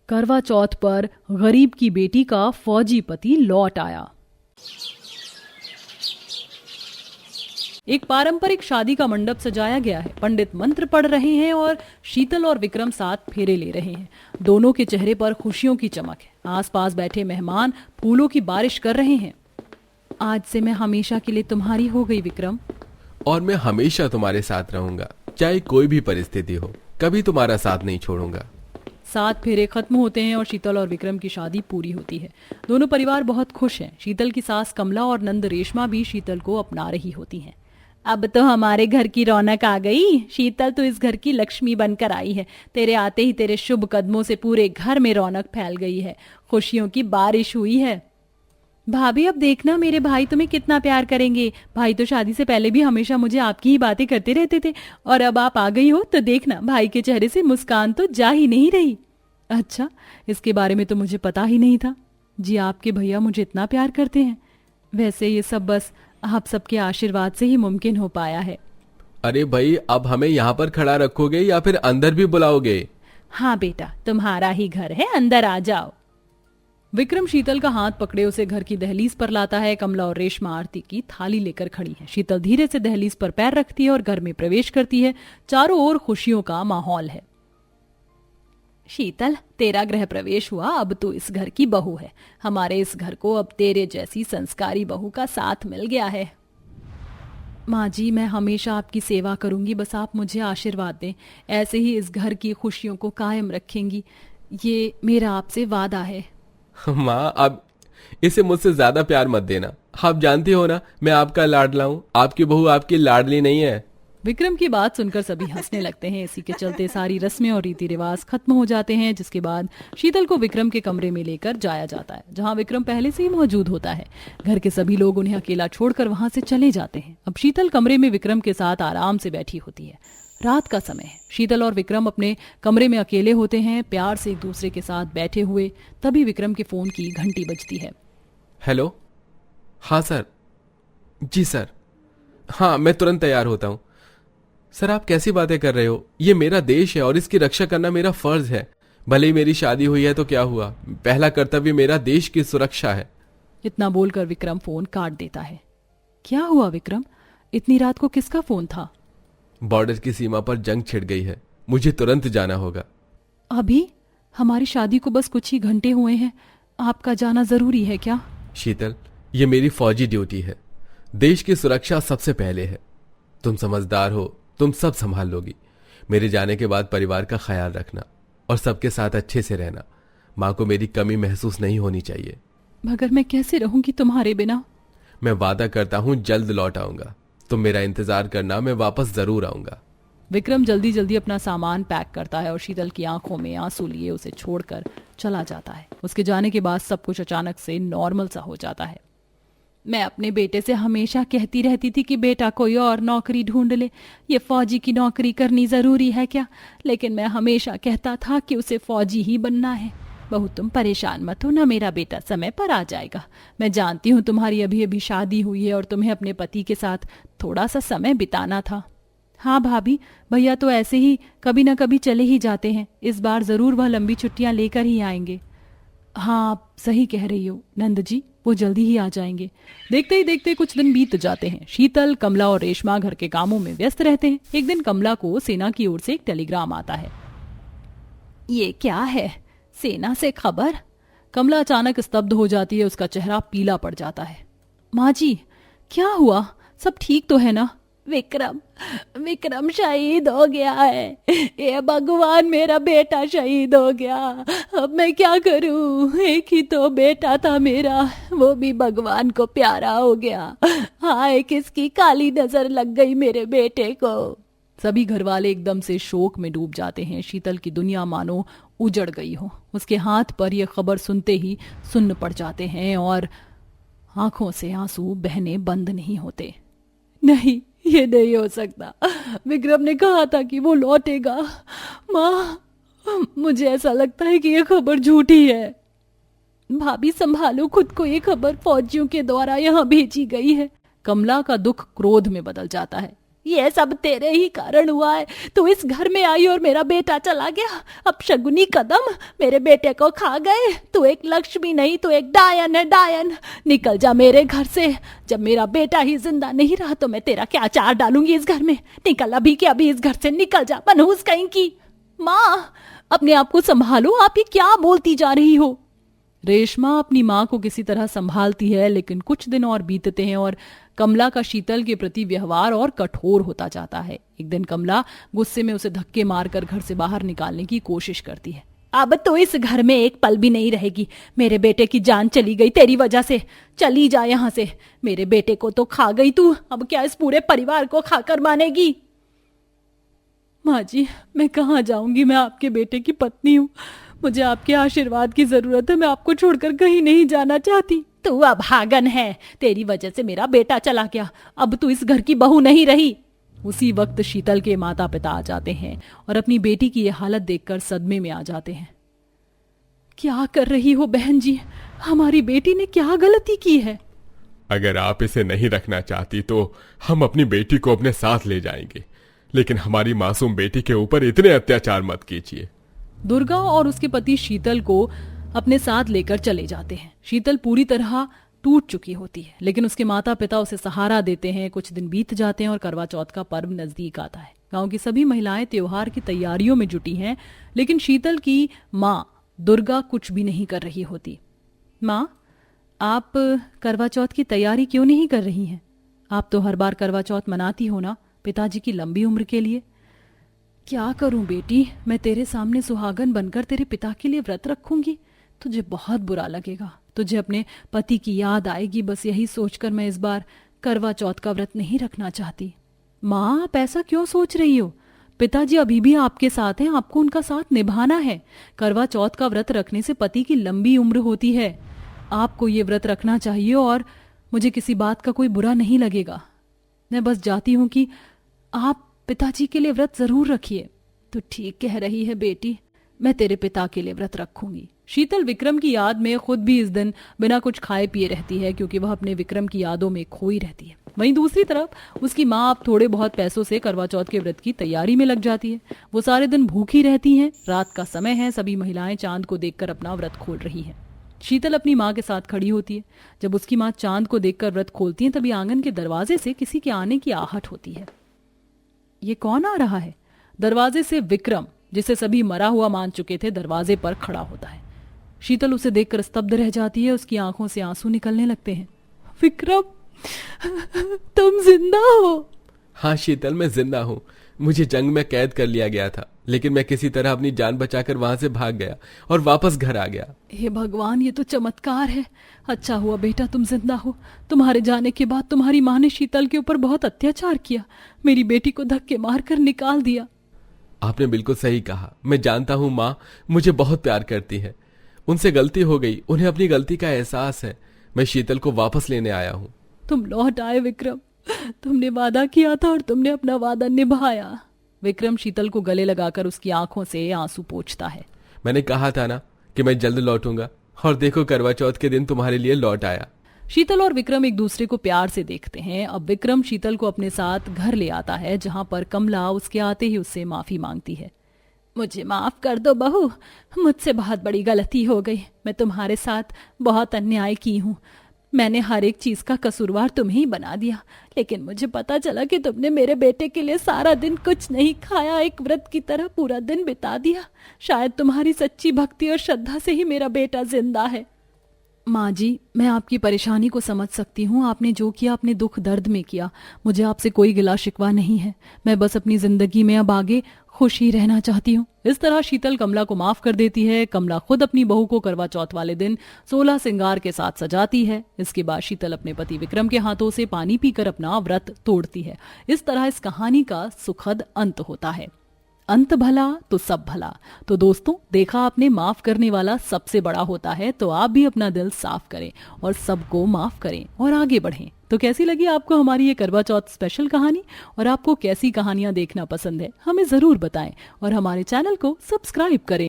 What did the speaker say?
करवा चौथ पर गरीब की बेटी का फौजी पति लौट आया। एक पारंपरिक शादी का मंडप सजाया गया है। पंडित मंत्र पढ़ रहे हैं और शीतल और विक्रम साथ फेरे ले रहे हैं। दोनों के चेहरे पर खुशियों की चमक है। आसपास बैठे मेहमान फूलों की बारिश कर रहे हैं। आज से मैं हमेशा के लिए तुम्हारी हो गई विक्रम। और मैं हमेशा तुम्हारे साथ रहूंगा, चाहे कोई भी परिस्थिति हो। कभी तुम्हारा साथ नहीं छोड़ूंगा। 7 फेरे खत्म होते हैं और शीतल और विक्रम की शादी पूरी होती है। दोनों परिवार बहुत खुश हैं। शीतल की सास कमला और नंद रेशमा भी शीतल को अपना रही होती हैं। अब तो हमारे घर की रौनक आ गई। शीतल तो इस घर की लक्ष्मी बनकर आई है। तेरे आते ही तेरे शुभ कदमों से पूरे घर में रौनक फैल गई है। खुशियों की बारिश हुई है। भाभी अब देखना मेरे भाई तुम्हें कितना प्यार करेंगे। भाई तो शादी से पहले भी हमेशा मुझे आपकी ही बातें करते रहते थे और अब आप आ गई हो तो देखना भाई के चेहरे से मुस्कान तो जा ही नहीं रही। अच्छा, इसके बारे में तो मुझे पता ही नहीं था। जी, आपके भैया मुझे इतना प्यार करते हैं। वैसे ये सब बस आप सबके आशीर्वाद से ही मुमकिन हो पाया है। अरे भाई, अब हमें यहाँ पर खड़ा रखोगे या फिर अंदर भी बुलाओगे? हाँ बेटा, तुम्हारा ही घर है, अंदर आ जाओ। विक्रम शीतल का हाथ पकड़े उसे घर की दहलीज पर लाता है। कमला और रेशमा आरती की थाली लेकर खड़ी है। शीतल धीरे से दहलीज पर पैर रखती है और घर में प्रवेश करती है। चारों ओर खुशियों का माहौल है। शीतल, तेरा गृह प्रवेश हुआ, अब तू इस घर की बहू है। हमारे इस घर को अब तेरे जैसी संस्कारी बहू का साथ मिल गया है। माँ जी, मैं हमेशा आपकी सेवा करूंगी, बस आप मुझे आशीर्वाद दें। ऐसे ही इस घर की खुशियों को कायम रखेंगी, ये मेरा आपसे वादा है। माँ, अब इसे मुझसे ज्यादा प्यार मत देना। आप जानती हो ना, मैं आपका लाडला हूँ। आपकी बहू आपकी लाडली नहीं है। विक्रम की बात सुनकर सभी हंसने लगते हैं। इसी के चलते सारी रस्में और रीति रिवाज खत्म हो जाते हैं, जिसके बाद शीतल को विक्रम के कमरे में लेकर जाया जाता है, जहां विक्रम पहले से ही मौजूद होता है। घर के सभी लोग उन्हें अकेला छोड़कर वहां से चले जाते हैं। अब शीतल कमरे में विक्रम के साथ आराम से बैठी होती है। रात का समय है। शीतल और विक्रम अपने कमरे में अकेले होते हैं, प्यार से एक दूसरे के साथ बैठे हुए। तभी विक्रम के फोन की घंटी बजती है। हेलो। हाँ सर। जी सर। हाँ, मैं तुरंत तैयार होता हूँ। सर, आप कैसी बातें कर रहे हो? ये मेरा देश है और इसकी रक्षा करना मेरा फर्ज है। भले ही मेरी शादी हुई है तो क्या हुआ, पहला कर्तव्य मेरा देश की सुरक्षा है। इतना बोलकर विक्रम फोन काट देता है। क्या हुआ विक्रम? इतनी रात को किसका फोन था? बॉर्डर की सीमा पर जंग छिड़ गई है, मुझे तुरंत जाना होगा। अभी? हमारी शादी को बस कुछ ही घंटे हुए हैं, आपका जाना जरूरी है क्या? शीतल, ये मेरी फौजी ड्यूटी है। देश की सुरक्षा सबसे पहले है। तुम समझदार हो, तुम सब संभाल लोगी। मेरे जाने के बाद परिवार का ख्याल रखना और सबके साथ अच्छे से रहना। माँ को मेरी कमी महसूस नहीं होनी चाहिए। मगर मैं कैसे रहूंगी तुम्हारे बिना? मैं वादा करता हूँ जल्द लौट आऊंगा। तुम मेरा इंतजार करना, मैं वापस जरूर आऊंगा। विक्रम जल्दी जल्दी अपना सामान पैक करता है और शीतल की आंखों में आंसू लिए उसे छोड़कर चला जाता है। उसके जाने के बाद सब कुछ अचानक से नॉर्मल सा हो जाता है। मैं अपने बेटे से हमेशा कहती रहती थी कि बेटा कोई और नौकरी ढूंढ ले, ये फौजी की नौकरी करनी जरूरी है क्या? लेकिन मैं हमेशा कहता था कि उसे फौजी ही बनना है। बहू, तुम परेशान मत हो ना, मेरा बेटा समय पर आ जाएगा। मैं जानती हूँ तुम्हारी अभी अभी शादी हुई है और तुम्हें अपने पति के साथ थोड़ा सा समय बिताना था। हाँ भाभी, भैया तो ऐसे ही कभी ना कभी चले ही जाते हैं। इस बार जरूर वह लंबी छुट्टियां लेकर ही आएंगे। हाँ, आप सही कह रही हो नंद जी, वो जल्दी ही आ जाएंगे। देखते ही देखते कुछ दिन बीत जाते हैं। शीतल, कमला और रेशमा घर के कामों में व्यस्त रहते हैं। एक दिन कमला को सेना की ओर से एक टेलीग्राम आता है। ये क्या है? सेना से खबर? कमला अचानक स्तब्ध हो जाती है। उसका चेहरा पीला पड़ जाता है। माँ जी, क्या हुआ? सब ठीक तो है ना? विक्रम शहीद हो गया है। ये भगवान, मेरा बेटा शहीद हो गया। अब मैं क्या करूं? एक ही तो बेटा था मेरा, वो भी भगवान को प्यारा हो गया। हाय, किसकी काली नजर लग गई मेरे बेटे को। सभी घरवाले एकदम से शोक में डूब जाते हैं। शीतल की दुनिया मानो उजड़ गई हो। उसके हाथ पर यह खबर सुनते ही सुन्न पड़ जाते हैं और आंखों से आंसू बहने बंद नहीं होते। नहीं, ये नहीं हो सकता। विक्रम ने कहा था कि वो लौटेगा। माँ, मुझे ऐसा लगता है कि यह खबर झूठी है। भाभी संभालो खुद को, ये खबर फौजियों के द्वारा यहाँ भेजी गई है। कमला का दुख क्रोध में बदल जाता है। ये सब तेरे ही कारण हुआ है। तू इस घर में आई और मेरा बेटा चला गया। अब शगुनी कदम मेरे बेटे को खा गए। तू एक लक्ष्मी नहीं, तू एक डायन है, डायन। निकल जा मेरे घर से। जब मेरा बेटा ही जिंदा नहीं रहा तो मैं तेरा क्या अचार डालूंगी इस घर में। निकल अभी के अभी इस घर से, निकल जा मनहूस कहीं की। माँ, अपने आप को संभालो, आप ये क्या बोलती जा रही हो। रेशमा अपनी माँ को किसी तरह संभालती है, लेकिन कुछ दिन और बीतते हैं और कमला का शीतल के प्रति व्यवहार और कठोर होता जाता है। एक दिन कमला गुस्से में उसे धक्के मारकर घर से बाहर निकालने की कोशिश करती है। अब तो इस घर में एक पल भी नहीं रहेगी। मेरे बेटे की जान चली गई तेरी वजह से। चली जा यहाँ से। मेरे बेटे को तो खा गई तू, अब क्या इस पूरे परिवार को खाकर मानेगी। माँ जी, मैं कहाँ जाऊंगी। मैं आपके बेटे की पत्नी हूँ। मुझे आपके आशीर्वाद की जरूरत है। मैं आपको छोड़कर कहीं नहीं जाना चाहती। तू अभागन है। तेरी वजह से मेरा बेटा चला गया। अब तू इस घर की बहू नहीं रही। उसी वक्त शीतल के माता पिता आ जाते हैं और अपनी बेटी की यह हालत देखकर सदमे में आ जाते हैं। क्या कर रही हो बहन जी? हमारी बेटी ने क्या गलती की है? अगर आप इसे नहीं रखना चाहती तो हम अपनी बेटी को अपने साथ ले जाएंगे, लेकिन हमारी मासूम बेटी के ऊपर इतने अत्याचार मत कीजिए। दुर्गा और उसके पति शीतल को अपने साथ लेकर चले जाते हैं। शीतल पूरी तरह टूट चुकी होती है, लेकिन उसके माता पिता उसे सहारा देते हैं। कुछ दिन बीत जाते हैं और करवा चौथ का पर्व नजदीक आता है। गांव की सभी महिलाएं त्योहार की तैयारियों में जुटी हैं, लेकिन शीतल की माँ दुर्गा कुछ भी नहीं कर रही होती। माँ, आप करवा चौथ की तैयारी क्यों नहीं कर रही हैं? आप तो हर बार करवा चौथ मनाती हो ना, पिताजी की लंबी उम्र के लिए। क्या करूं बेटी, मैं तेरे सामने सुहागन बनकर तेरे पिता के लिए व्रत रखूंगी। तुझे बहुत बुरा लगेगा, तुझे अपने पति की याद आएगी। बस यही सोचकर मैं इस बार करवा चौथ का व्रत नहीं रखना चाहती। माँ, आप ऐसा क्यों सोच रही हो? पिताजी अभी भी आपके साथ हैं, आपको उनका साथ निभाना है। करवा चौथ का व्रत रखने से पति की लंबी उम्र होती है। आपको ये व्रत रखना चाहिए और मुझे किसी बात का कोई बुरा नहीं लगेगा। मैं बस चाहती हूँ कि आप पिताजी के लिए व्रत जरूर रखिए। तो ठीक कह रही है बेटी, मैं तेरे पिता के लिए व्रत रखूंगी। शीतल विक्रम की याद में खुद भी इस दिन बिना कुछ खाए पिए रहती है, क्योंकि वह अपने विक्रम की यादों में खोई रहती है। वहीं दूसरी तरफ उसकी माँ अब थोड़े बहुत पैसों से करवा चौथ के व्रत की तैयारी में लग जाती है। वो सारे दिन भूखी रहती हैं। रात का समय है, सभी महिलाएं चांद को देखकर अपना व्रत खोल रही हैं। शीतल अपनी माँ के साथ खड़ी होती है। जब उसकी माँ चांद को देखकर व्रत खोलती है, तभी आंगन के दरवाजे से किसी के आने की आहट होती है। ये कौन आ रहा है? दरवाजे से विक्रम, जिसे सभी मरा हुआ मान चुके थे, दरवाजे पर खड़ा होता है। शीतल उसे देखकर स्तब्ध रह जाती है। उसकी आंखों से आंसू निकलने लगते हैं। विक्रम, तुम जिंदा हो? हाँ शीतल, मैं जिंदा हूँ। मुझे जंग में कैद कर लिया गया था, लेकिन मैं किसी तरह अपनी जान बचाकर वहां से भाग गया और वापस घर आ गया। हे भगवान, ये तो चमत्कार है। अच्छा हुआ बेटा तुम जिंदा हो। तुम्हारे जाने के बाद तुम्हारी माँ ने शीतल के ऊपर बहुत अत्याचार किया। मेरी बेटी को धक्के मारकर निकाल दिया। आपने बिल्कुल सही कहा। मैं जानता हूँ माँ मुझे बहुत प्यार करती है। उनसे गलती हो गई, उन्हें अपनी गलती का एहसास है। मैं शीतल को वापस लेने आया हूँ। तुम लौट आए विक्रम। तुमने वादा किया था और तुमने अपना वादा निभाया। विक्रम शीतल को गले लगाकर उसकी आंखों से आंसू पोंछता है। मैंने कहा था ना कि मैं जल्द लौटूंगा, और देखो करवा चौथ के दिन तुम्हारे लिए लौट आया। शीतल और विक्रम एक दूसरे को प्यार से देखते हैं। अब विक्रम शीतल को अपने साथ घर ले आता है, जहां पर कमला उसके आते ही उससे माफी मांगती है। मुझे माफ कर दो बहू, मुझसे बहुत बड़ी गलती हो गई। मैं तुम्हारे साथ बहुत अन्याय की हूँ। मैंने हर एक चीज का कसूरवार तुम्हें ही बना दिया, लेकिन मुझे पता चला कि तुमने मेरे बेटे के लिए सारा दिन कुछ नहीं खाया, एक व्रत की तरह पूरा दिन बिता दिया। शायद तुम्हारी सच्ची भक्ति और श्रद्धा से ही मेरा बेटा जिंदा है। माँ जी, मैं आपकी परेशानी को समझ सकती हूँ। आपने जो किया अपने दुख दर्द में किया। मुझे आपसे कोई गिला शिकवा नहीं है। मैं बस अपनी जिंदगी में अब आगे खुश ही रहना चाहती हूँ। इस तरह शीतल कमला को माफ कर देती है। कमला खुद अपनी बहू को करवा चौथ वाले दिन 16 श्रृंगार के साथ सजाती है। इसके बाद शीतल अपने पति विक्रम के हाथों से पानी पीकर अपना व्रत तोड़ती है। इस तरह इस कहानी का सुखद अंत होता है। अंत भला तो सब भला। तो दोस्तों, देखा आपने, माफ करने वाला सबसे बड़ा होता है। तो आप भी अपना दिल साफ करें और सबको माफ करें और आगे बढ़ें। तो कैसी लगी आपको हमारी ये करवा चौथ स्पेशल कहानी, और आपको कैसी कहानियां देखना पसंद है, हमें जरूर बताएं और हमारे चैनल को सब्सक्राइब करें।